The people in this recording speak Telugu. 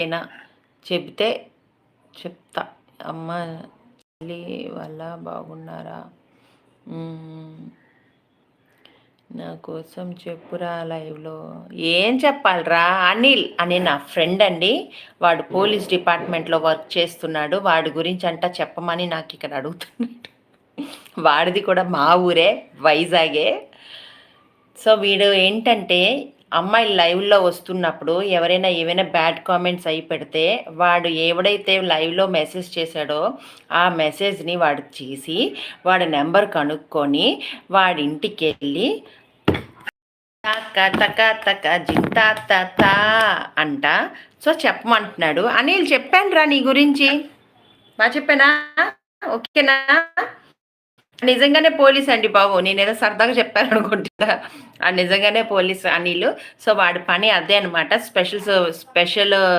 అయినా చెబితే చెప్తా. అమ్మ చెల్లి వాళ్ళ బాగున్నారా? నా కోసం చెప్పురా లైవ్లో. ఏం చెప్పాలరా? అనిల్ అని నా ఫ్రెండ్ అండి. వాడు పోలీస్ డిపార్ట్మెంట్లో వర్క్ చేస్తున్నాడు. వాడి గురించి అంట చెప్పమని నాకు ఇక్కడ అడుగుతున్నాడు. వాడిది కూడా మా ఊరే, వైజాగే. సో వీడు ఏంటంటే అమ్మాయిలు లైవ్లో వస్తున్నప్పుడు ఎవరైనా ఏవైనా బ్యాడ్ కామెంట్స్ అయి పెడితే వాడు ఎవడైతే లైవ్లో మెసేజ్ చేశాడో ఆ మెసేజ్ని వాడు చేసి వాడి నెంబర్ కనుక్కొని వాడి ఇంటికి వెళ్ళి తక తక తక జింతా త అంట. సో చెప్పమంటున్నాడు. అనిల్ చెప్పాను రా నీ గురించి. బాగా చెప్పానా? ఓకేనా? నిజంగానే పోలీస్ అండి బాబు. నేనేదో సరదాగా చెప్పాను అనుకుంటా. నిజంగానే పోలీస్ అనిల్. సో వాడి పని అదే అనమాట. స్పెషల్